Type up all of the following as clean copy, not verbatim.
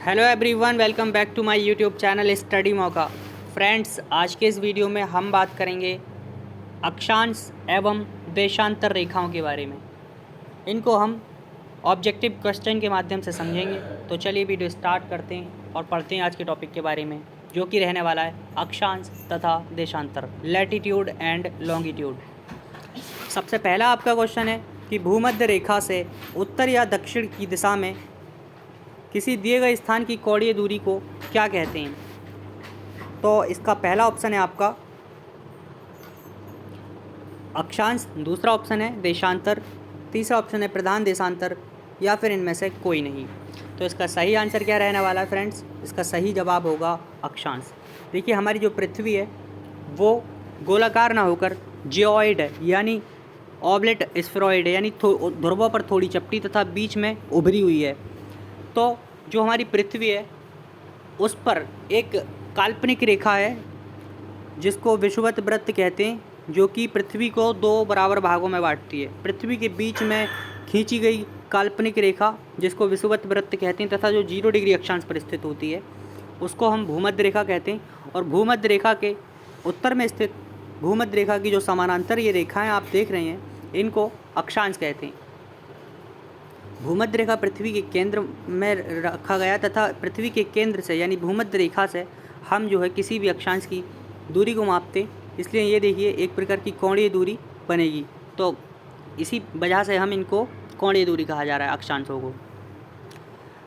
Hello everyone, welcome back to my YouTube channel study Mauka. Friends, आज के इस video में हम बात करेंगे अक्षांश एवं देशांतर रेखाओं के बारे में। इनको हम ऑब्जेक्टिव क्वेश्चन के माध्यम से समझेंगे। तो चलिए वीडियो स्टार्ट करते हैं और पढ़ते हैं आज के टॉपिक के बारे में, जो कि रहने वाला है अक्षांश तथा देशांतर, लैटिट्यूड एंड लॉन्गिट्यूड। सबसे पहला आपका क्वेश्चन है कि भूमध्य रेखा से उत्तर या दक्षिण की दिशा में किसी दिए गए स्थान की कोणीय दूरी को क्या कहते हैं। तो इसका पहला ऑप्शन है आपका अक्षांश, दूसरा ऑप्शन है देशांतर, तीसरा ऑप्शन है प्रधान देशांतर, या फिर इनमें से कोई नहीं। तो इसका सही आंसर क्या रहने वाला है फ्रेंड्स? इसका सही जवाब होगा अक्षांश। देखिए, हमारी जो पृथ्वी है वो गोलाकार ना होकर जियोइड है, यानी ऑब्लेट स्फेरॉइड है, यानी ध्रुवों पर थोड़ी चपटी तथा बीच में उभरी हुई है। तो जो हमारी पृथ्वी है उस पर एक काल्पनिक रेखा है जिसको विषुवत वृत्त कहते हैं, जो कि पृथ्वी को दो बराबर भागों में बांटती है। पृथ्वी के बीच में खींची गई काल्पनिक रेखा जिसको विषुवत वृत्त कहते हैं तथा जो 0 डिग्री अक्षांश पर स्थित होती है उसको हम भूमध्य रेखा कहते हैं। और भूमध्य रेखा के उत्तर में स्थित भूमध्य रेखा की जो समानांतर ये रेखाएं आप देख रहे हैं, इनको अक्षांश कहते हैं। भूमध्य रेखा पृथ्वी के केंद्र में रखा गया तथा पृथ्वी के केंद्र से यानी भूमध्य रेखा से हम जो है किसी भी अक्षांश की दूरी को मापते हैं, इसलिए ये देखिए एक प्रकार की कोणीय दूरी बनेगी। तो इसी वजह से हम इनको कोणीय दूरी कहा जा रहा है अक्षांशों को।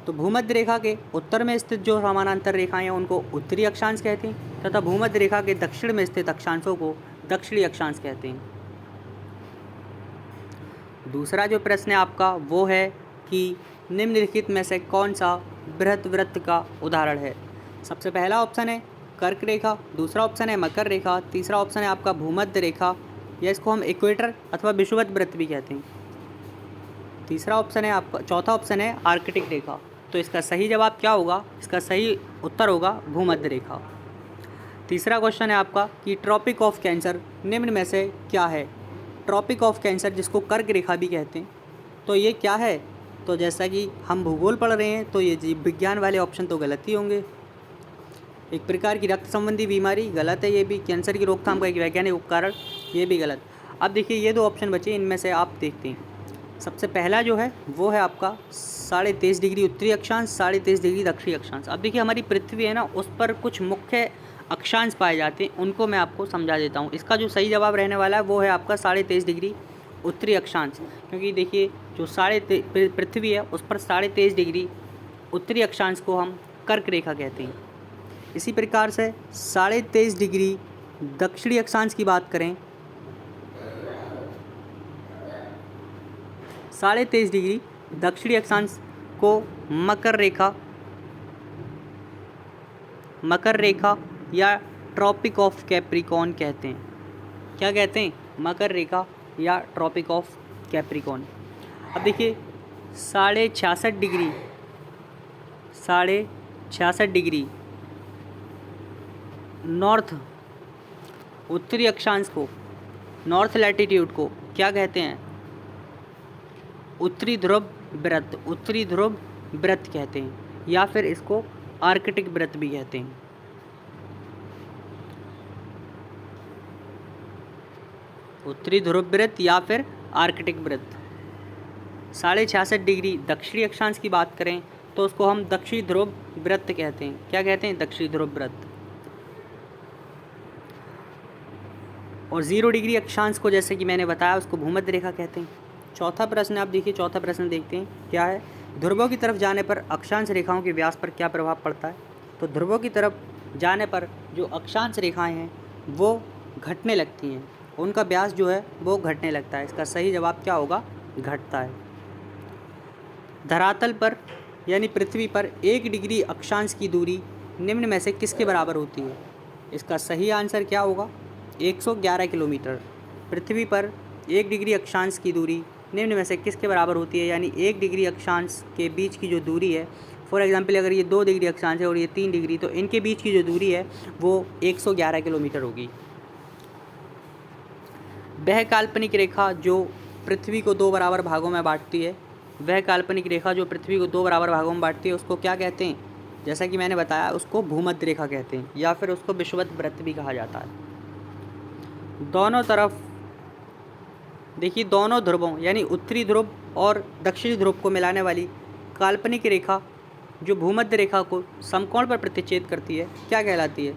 तो भूमध्य रेखा के उत्तर में स्थित जो समानांतर रेखाएं हैं उनको उत्तरी अक्षांश कहते हैं तथा भूमध्य रेखा के दक्षिण में स्थित अक्षांशों को दक्षिणी अक्षांश कहते हैं। दूसरा जो प्रश्न है आपका वो है कि निम्नलिखित में से कौन सा बृहत वृत्त का उदाहरण है। सबसे पहला ऑप्शन है कर्क रेखा, दूसरा ऑप्शन है मकर रेखा, तीसरा ऑप्शन है आपका भूमध्य रेखा, या इसको हम इक्वेटर अथवा विषुवत वृत्त भी कहते हैं। तीसरा ऑप्शन है आपका, चौथा ऑप्शन है आर्कटिक रेखा। तो इसका सही जवाब क्या होगा? इसका सही उत्तर होगा भूमध्य रेखा। तीसरा क्वेश्चन है आपका कि ट्रॉपिक ऑफ कैंसर निम्न में से क्या है। ट्रॉपिक ऑफ कैंसर, जिसको कर्क रेखा भी कहते हैं, तो ये क्या है? तो जैसा कि हम भूगोल पढ़ रहे हैं तो ये जीव विज्ञान वाले ऑप्शन तो गलत ही होंगे। एक प्रकार की रक्त संबंधी बीमारी गलत है, ये भी। कैंसर की रोकथाम का एक वैज्ञानिक उपकरण, ये भी गलत। अब देखिए ये दो ऑप्शन बचे, इनमें से आप देखते हैं। सबसे पहला जो है वो है आपका 23.5 डिग्री उत्तरी अक्षांश, 23.5 डिग्री दक्षिणी अक्षांश। अब देखिए हमारी पृथ्वी है ना, उस पर कुछ मुख्य अक्षांश पाए जाते हैं, उनको मैं आपको समझा देता हूँ। इसका जो सही जवाब रहने वाला है वो है आपका 23.5 डिग्री उत्तरी अक्षांश, क्योंकि देखिए जो पृथ्वी है उस पर 23.5 डिग्री उत्तरी अक्षांश को हम कर्क रेखा कहते हैं। इसी प्रकार से 23.5 डिग्री दक्षिणी अक्षांश की बात करें, 23.5 डिग्री दक्षिणी अक्षांश को मकर रेखा या ट्रॉपिक ऑफ कैप्रिकॉर्न कहते हैं। क्या कहते हैं? मकर रेखा या ट्रॉपिक ऑफ कैप्रिकॉर्न। अब देखिए 66.5 डिग्री नॉर्थ उत्तरी अक्षांश को, नॉर्थ लैटिट्यूड को क्या कहते हैं? उत्तरी ध्रुव व्रत कहते हैं, या फिर इसको आर्कटिक व्रत भी कहते हैं। उत्तरी ध्रुव व्रत या फिर आर्कटिक व्रत। 66.5 डिग्री दक्षिणी अक्षांश की बात करें तो उसको हम दक्षिणी ध्रुव व्रत कहते हैं। क्या कहते हैं? दक्षिणी ध्रुव व्रत। और 0 डिग्री अक्षांश को, जैसे कि मैंने बताया, उसको भूमध्य रेखा कहते हैं। चौथा प्रश्न आप देखिए, चौथा प्रश्न देखते हैं क्या है। ध्रुवों की तरफ जाने पर अक्षांश रेखाओं के व्यास पर क्या प्रभाव पड़ता है। तो ध्रुवों की तरफ जाने पर जो अक्षांश रेखाएं हैं वो घटने लगती हैं, उनका व्यास जो है वो घटने लगता है। इसका सही जवाब क्या होगा? घटता है। धरातल पर यानी पृथ्वी पर 1 डिग्री अक्षांश की दूरी निम्न में से किसके बराबर होती है। इसका सही आंसर क्या होगा? 111 किलोमीटर। पृथ्वी पर 1 डिग्री अक्षांश की दूरी निम्न में से किसके बराबर होती है, यानी 1 डिग्री अक्षांश के बीच की जो दूरी है, फॉर एग्जांपल अगर ये 2 डिग्री अक्षांश है और ये 3 डिग्री, तो इनके बीच की जो दूरी है वो 111 किलोमीटर होगी। वह काल्पनिक रेखा जो पृथ्वी को 2 बराबर भागों में बांटती है, उसको क्या कहते हैं? जैसा कि मैंने बताया उसको भूमध्य रेखा कहते हैं या फिर उसको विषुवत वृत्त भी कहा जाता है। दोनों तरफ देखिए, दोनों ध्रुवों यानी उत्तरी ध्रुव और दक्षिणी ध्रुव को मिलाने वाली काल्पनिक रेखा जो भूमध्य रेखा को समकोण पर प्रतिच्छेद करती है क्या कहलाती है?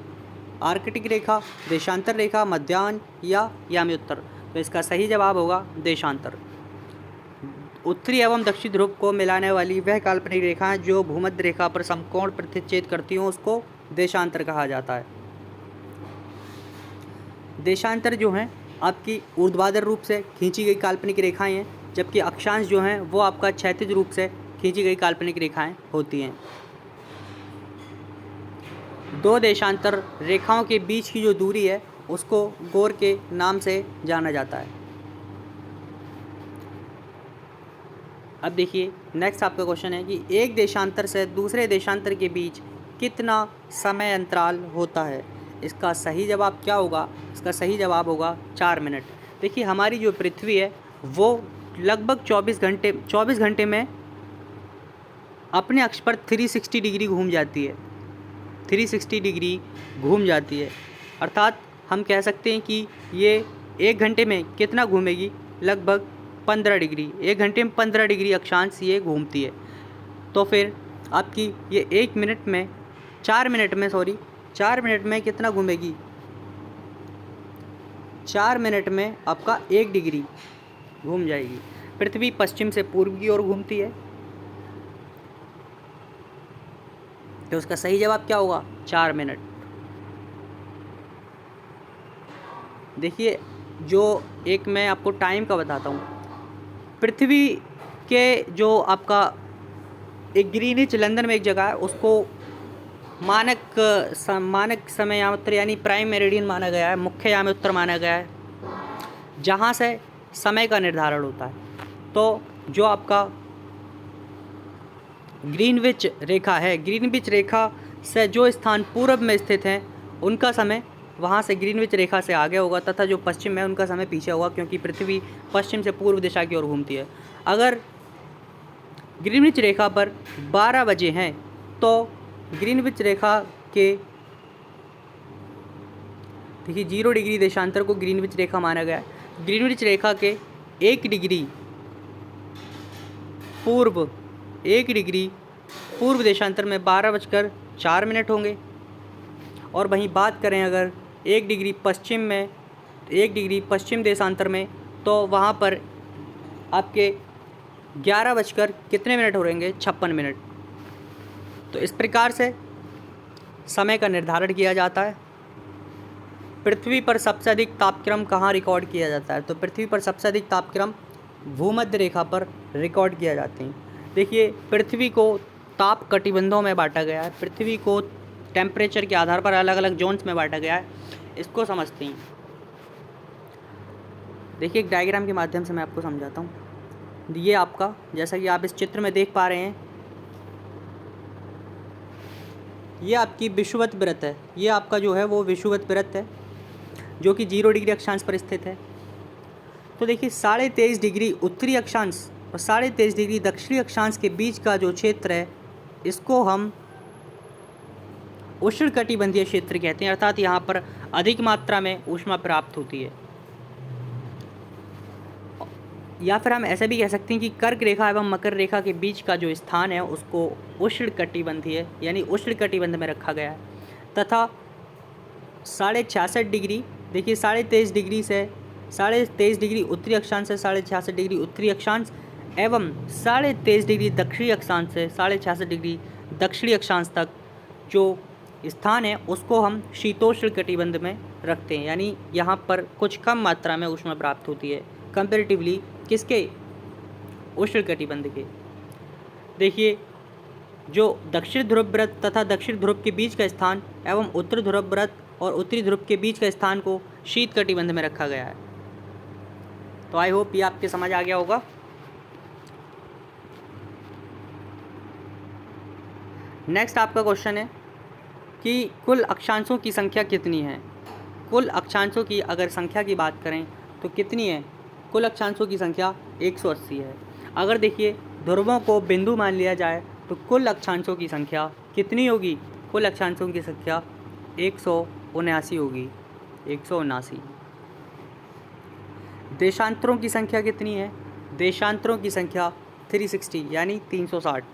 आर्कटिक रेखा, देशांतर रेखा, मध्याह्न या याम्योत्तर। तो इसका सही जवाब होगा देशांतर। उत्तरी एवं दक्षिणी ध्रुव को मिलाने वाली वह काल्पनिक रेखा जो भूमध्य रेखा पर समकोण प्रतिच्छेद करती हों उसको देशांतर कहा जाता है। देशांतर जो हैं आपकी ऊर्ध्वाधर रूप से खींची गई काल्पनिक रेखाएं हैं, जबकि अक्षांश जो हैं वो आपका क्षैतिज रूप से खींची गई काल्पनिक रेखाएं होती हैं। दो देशांतर रेखाओं के बीच की जो दूरी है उसको गोर के नाम से जाना जाता है। अब देखिए नेक्स्ट आपका क्वेश्चन है कि एक देशांतर से दूसरे देशांतर के बीच कितना समय अंतराल होता है? इसका सही जवाब क्या होगा? इसका सही जवाब होगा 4 मिनट। देखिए हमारी जो पृथ्वी है वो लगभग 24 घंटे में अपने अक्ष पर 360 डिग्री घूम जाती है। 360 डिग्री घूम जाती है, अर्थात हम कह सकते हैं कि ये 1 घंटे में कितना घूमेगी? लगभग 15 डिग्री। 1 घंटे में 15 डिग्री अक्षांश ये घूमती है। तो फिर आपकी ये 1 मिनट में 4 मिनट में कितना घूमेगी? 4 मिनट में आपका 1 डिग्री घूम जाएगी। पृथ्वी पश्चिम से पूर्व की ओर घूमती है, तो उसका सही जवाब क्या होगा? 4 मिनट। देखिए जो एक मैं आपको टाइम का बताता हूँ। पृथ्वी के जो आपका एक ग्रीनिच लंदन में एक जगह है उसको मानक समय यामोत्तर यानी प्राइम मेरिडियन माना गया है, मुख्य यामोत्तर माना गया है, जहाँ से समय का निर्धारण होता है। तो जो आपका ग्रीनविच रेखा है, ग्रीनविच रेखा से जो स्थान पूर्व में स्थित हैं उनका समय वहाँ से ग्रीनविच रेखा से आगे होगा तथा जो पश्चिम में उनका समय पीछे होगा, क्योंकि पृथ्वी पश्चिम से पूर्व दिशा की ओर घूमती है। अगर ग्रीनविच रेखा पर 12 बजे हैं तो ग्रीनविच रेखा के देखिए 0 डिग्री देशांतर को ग्रीनविच रेखा माना गया है। ग्रीनविच रेखा के 1 डिग्री पूर्व देशांतर में 12:04 होंगे। और वहीं बात करें अगर 1 डिग्री पश्चिम देशांतर में तो वहाँ पर आपके 11 बजकर कितने मिनट हो रहेंगे? 56 मिनट। तो इस प्रकार से समय का निर्धारण किया जाता है। पृथ्वी पर सबसे अधिक तापक्रम कहाँ रिकॉर्ड किया जाता है? तो पृथ्वी पर सबसे अधिक तापक्रम भूमध्य रेखा पर रिकॉर्ड किया जाते हैं। देखिए पृथ्वी को ताप कटिबंधों में बांटा गया है। पृथ्वी को टेम्परेचर के आधार पर अलग अलग जोन्स में बांटा गया है। इसको समझते हैं। देखिए एक डायग्राम के माध्यम से मैं आपको समझाता हूँ। ये आपका, जैसा कि आप इस चित्र में देख पा रहे हैं, ये आपकी विषुवत वृत्त है। ये आपका जो है वो विषुवत वृत्त है जो कि 0 डिग्री अक्षांश पर स्थित है। तो देखिए 23.5 डिग्री उत्तरी अक्षांश और 23.5 डिग्री दक्षिणी अक्षांश के बीच का जो क्षेत्र है इसको हम उष्णकटिबंधीय क्षेत्र कहते हैं, अर्थात यहाँ पर अधिक मात्रा में ऊष्मा प्राप्त होती है। या फिर हम ऐसा भी कह सकते हैं कि कर्क रेखा एवं मकर रेखा के बीच का जो स्थान है उसको उष्णकटिबंधीय यानी उष्णकटिबंध में रखा गया है। तथा 66.5 डिग्री, देखिए 23.5 डिग्री उत्तरी अक्षांश से 66.5 डिग्री उत्तरी अक्षांश एवं 23.5 डिग्री दक्षिणी अक्षांश से 66.5 डिग्री दक्षिणी अक्षांश तक जो स्थान है उसको हम शीतोष्ण कटिबंध में रखते हैं, यानी यहाँ पर कुछ कम मात्रा में ऊष्मा प्राप्त होती है कंपैरेटिवली किसके? उष्ण कटिबंध के। देखिए जो दक्षिण ध्रुव वृत्त तथा दक्षिण ध्रुव के बीच का स्थान एवं उत्तर ध्रुव वृत्त और उत्तरी ध्रुव के बीच का स्थान को शीत कटिबंध में रखा गया है। तो आई होप ये आपके समझ आ गया होगा। नेक्स्ट आपका क्वेश्चन है कि कुल अक्षांशों की संख्या कितनी है? कुल अक्षांशों की अगर संख्या की बात करें तो कितनी है? कुल अक्षांशों की संख्या 180 है। अगर देखिए ध्रुवों को बिंदु मान लिया जाए तो कुल अक्षांशों की संख्या कितनी होगी? कुल अक्षांशों की संख्या 179 होगी, 179। देशांतरों की संख्या कितनी है? देशांतरों की संख्या 360 यानी 360।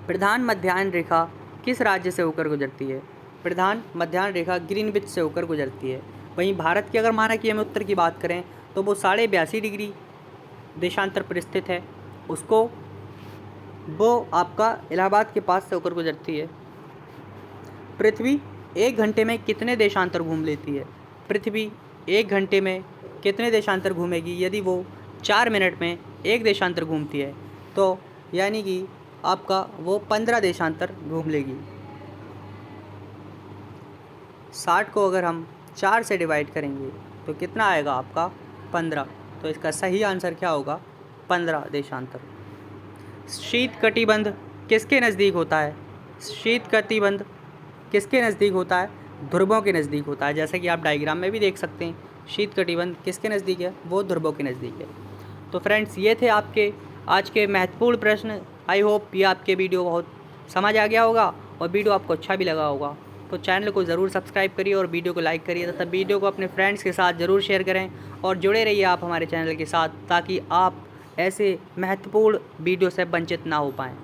प्रधान मध्याह्न रेखा किस राज्य से होकर गुजरती है? प्रधान मध्याह्न रेखा ग्रीनविच से होकर गुजरती है। वहीं भारत की अगर माना कि हम उत्तर की बात करें तो वो 82.5 डिग्री देशांतर पर स्थित है, उसको वो आपका इलाहाबाद के पास से होकर गुजरती है। पृथ्वी 1 घंटे में कितने देशांतर घूम लेती है? पृथ्वी 1 घंटे में कितने देशांतर घूमेगी? यदि वो 4 मिनट में एक देशांतर घूमती है तो यानी कि आपका वो 15 देशांतर घूम लेगी। 60 को अगर हम 4 से डिवाइड करेंगे तो कितना आएगा आपका? 15। तो इसका सही आंसर क्या होगा? 15 देशांतर। शीत कटिबंध किसके नज़दीक होता है? शीत कटिबंध किसके नज़दीक होता है? ध्रुवों के नज़दीक होता है। जैसे कि आप डायग्राम में भी देख सकते हैं, शीत कटिबंध किसके नज़दीक है? वो ध्रुवों के नज़दीक है। तो फ्रेंड्स, ये थे आपके आज के महत्वपूर्ण प्रश्न। आई होप ये आपके वीडियो बहुत समझ आ गया होगा और वीडियो आपको अच्छा भी लगा होगा। तो चैनल को ज़रूर सब्सक्राइब करिए और वीडियो को लाइक करिए तथा वीडियो को अपने फ्रेंड्स के साथ ज़रूर शेयर करें और जुड़े रहिए आप हमारे चैनल के साथ, ताकि आप ऐसे महत्वपूर्ण वीडियो से वंचित ना हो पाएँ।